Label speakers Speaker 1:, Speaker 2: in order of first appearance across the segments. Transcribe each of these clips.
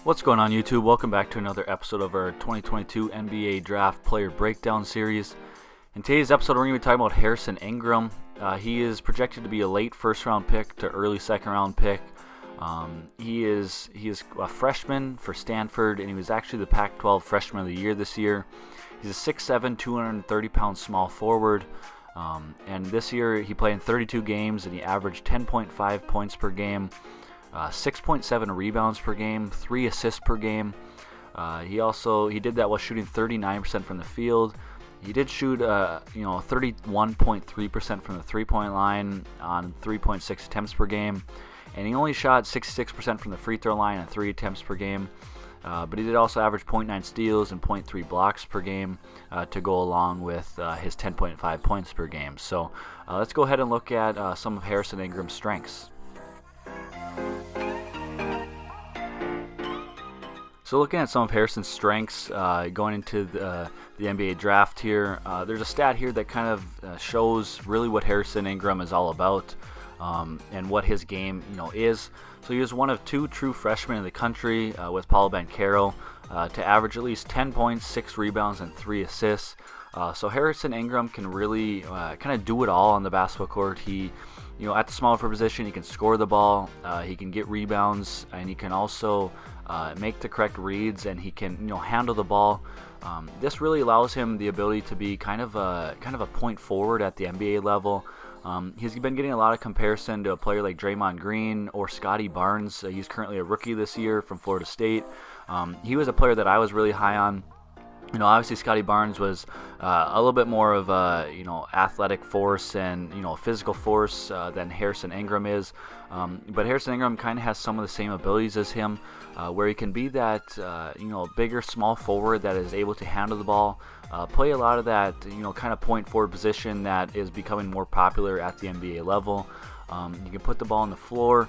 Speaker 1: What's going on, YouTube? Welcome back to another episode of our 2022 NBA Draft Player Breakdown Series. In today's episode, we're going to be talking about Harrison Ingram. He is projected to be a late first-round pick to early second-round pick. He is a freshman for Stanford, and he was actually the Pac-12 Freshman of the Year this year. He's a 6'7", 230-pound small forward. And this year, he played in 32 games, and he averaged 10.5 points per game. 6.7 rebounds per game, 3 assists per game. He did that while shooting 39% from the field. He did shoot 31.3% from the three-point line on 3.6 attempts per game, and he only shot 66% from the free throw line on 3 attempts per game. But he did also average 0.9 steals and 0.3 blocks per game to go along with his 10.5 points per game. So let's go ahead and look at some of Harrison Ingram's strengths. So looking at some of Harrison's strengths going into the NBA draft here, there's a stat here that kind of shows really what Harrison Ingram is all about and what his game is. So he was one of 2 true freshmen in the country with Paolo Banchero to average at least 10 points, 6 rebounds, and 3 assists. So Harrison Ingram can really kind of do it all on the basketball court. He at the small forward position, he can score the ball, he can get rebounds, and he can also make the correct reads, and he can handle the ball. This really allows him the ability to be kind of a point forward at the NBA level. He's been getting a lot of comparison to a player like Draymond Green or Scottie Barnes. He's currently a rookie this year from Florida State. He was a player that I was really high on. Obviously Scottie Barnes was a little bit more of a athletic force and physical force than Harrison Ingram is, but Harrison Ingram kind of has some of the same abilities as him, where he can be that bigger small forward that is able to handle the ball, play a lot of that kind of point forward position that is becoming more popular at the NBA level. You can put the ball on the floor.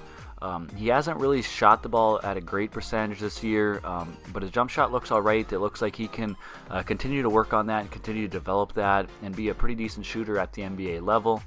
Speaker 1: He hasn't really shot the ball at a great percentage this year, but his jump shot looks all right. It looks like he can continue to work on that and continue to develop that and be a pretty decent shooter at the NBA level.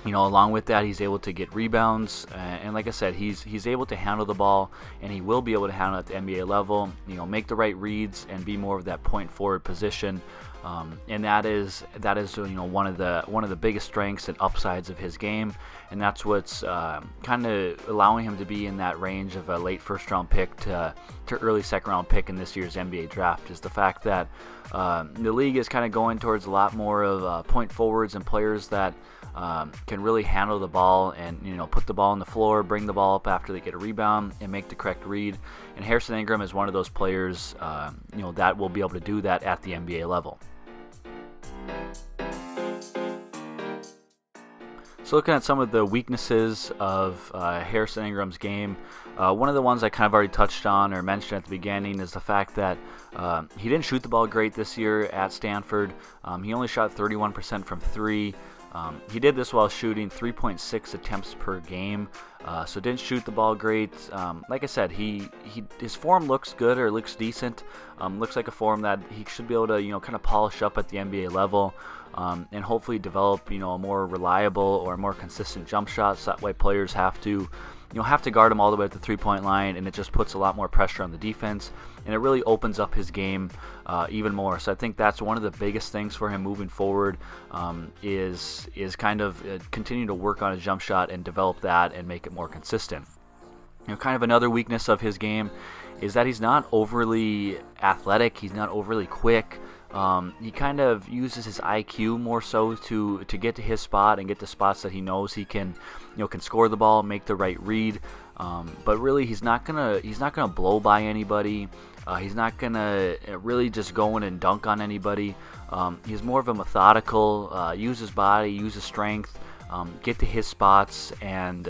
Speaker 1: Along with that, he's able to get rebounds, and like I said, he's able to handle the ball, and he will be able to handle it at the NBA level. Make the right reads and be more of that point forward position. And that is one of the biggest strengths and upsides of his game, and that's what's kind of allowing him to be in that range of a late first round pick to early second round pick in this year's NBA draft. Is the fact that the league is kind of going towards a lot more of point forwards and players that can really handle the ball and put the ball on the floor, bring the ball up after they get a rebound, and make the correct read. And Harrison Ingram is one of those players that will be able to do that at the NBA level. So looking at some of the weaknesses of Harrison Ingram's game, one of the ones I kind of already touched on or mentioned at the beginning is the fact that he didn't shoot the ball great this year at Stanford. He only shot 31% from 3. He did this while shooting 3.6 attempts per game, so didn't shoot the ball great. Like I said, his form looks good or looks decent. Looks like a form that he should be able to kind of polish up at the NBA level, and hopefully develop a more reliable or more consistent jump shot. So that way players have to guard him all the way at the 3-point line, and it just puts a lot more pressure on the defense, and it really opens up his game even more. So I think that's one of the biggest things for him moving forward, is kind of continue to work on his jump shot and develop that and make it more consistent. Kind of another weakness of his game is that he's not overly athletic. He's not overly quick. He kind of uses his IQ more so to get to his spot and get to spots that he knows he can score the ball, make the right read. But really, he's not gonna blow by anybody. He's not gonna really just go in and dunk on anybody. He's more of a methodical, use his body, use his strength, get to his spots, and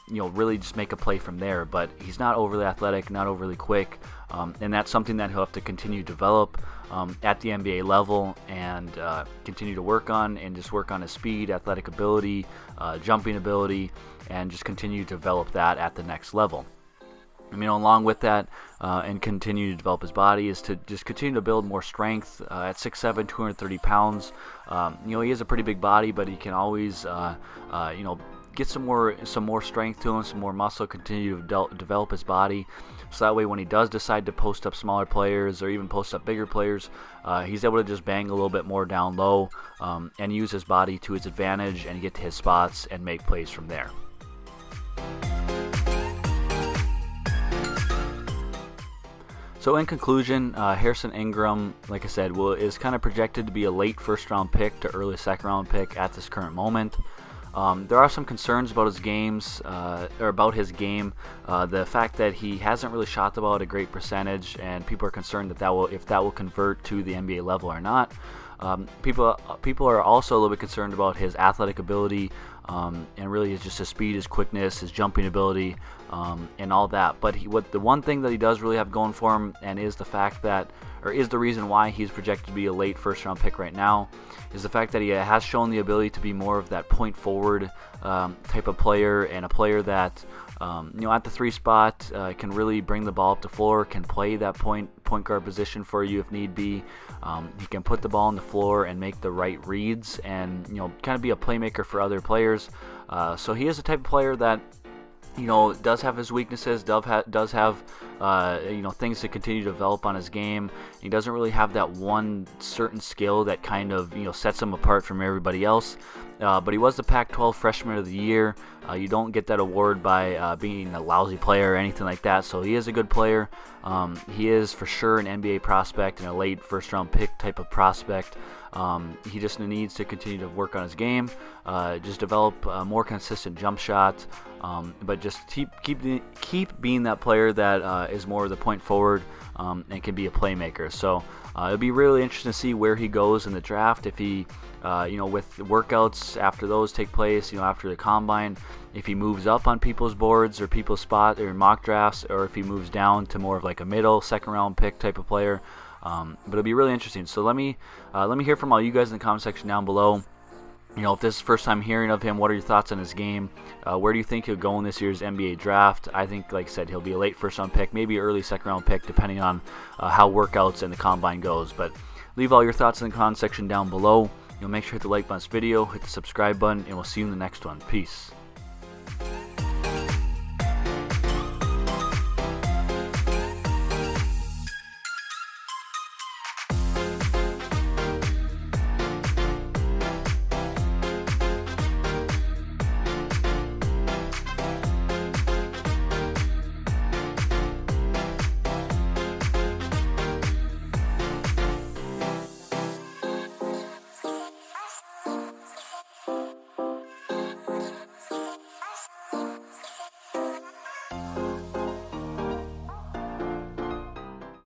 Speaker 1: really just make a play from there. But he's not overly athletic, not overly quick, and that's something that he'll have to continue to develop at the NBA level and continue to work on, and just work on his speed, athletic ability, jumping ability, and just continue to develop that at the next level. Along with that, and continue to develop his body, is to just continue to build more strength. At 6'7", 230 pounds, he has a pretty big body, but he can always, get some more strength to him, some more muscle, continue to develop his body, so that way when he does decide to post up smaller players or even post up bigger players, he's able to just bang a little bit more down low and use his body to his advantage and get to his spots and make plays from there. So in conclusion, Harrison Ingram, like I said, is kind of projected to be a late first-round pick to early second-round pick at this current moment. There are some concerns about his games, or about his game. The fact that he hasn't really shot the ball at a great percentage, and people are concerned that if that will convert to the NBA level or not. People are also a little bit concerned about his athletic ability, and really just his speed, his quickness, his jumping ability, and all that. But the one thing that he does really have going for him, and is the reason why he's projected to be a late first-round pick right now, is the fact that he has shown the ability to be more of that point forward type of player, and a player that at the 3 spot can really bring the ball up the floor, can play that point guard position for you if need be. He can put the ball on the floor and make the right reads, and kind of be a playmaker for other players. So he is the type of player that does have his weaknesses, does have things to continue to develop on his game. He doesn't really have that one certain skill that kind of sets him apart from everybody else. But he was the Pac-12 Freshman of the Year. You don't get that award by being a lousy player or anything like that. So he is a good player. He is for sure an NBA prospect and a late first-round pick type of prospect. He just needs to continue to work on his game, just develop a more consistent jump shot, but just keep being that player that is more of the point forward and can be a playmaker. So it'll be really interesting to see where he goes in the draft. If he, with workouts after those take place, after the combine, if he moves up on people's boards or people's spot or mock drafts, or if he moves down to more of like a middle second round pick type of player. But it'll be really interesting. So let me hear from all you guys in the comment section down below. If this is the first time hearing of him, what are your thoughts on his game? Where do you think he'll go in this year's NBA draft? I think, like I said, he'll be a late first-round pick, maybe early second-round pick, depending on how workouts and the combine goes. But leave all your thoughts in the comment section down below. Make sure to hit the like button on this video, hit the subscribe button, and we'll see you in the next one. Peace.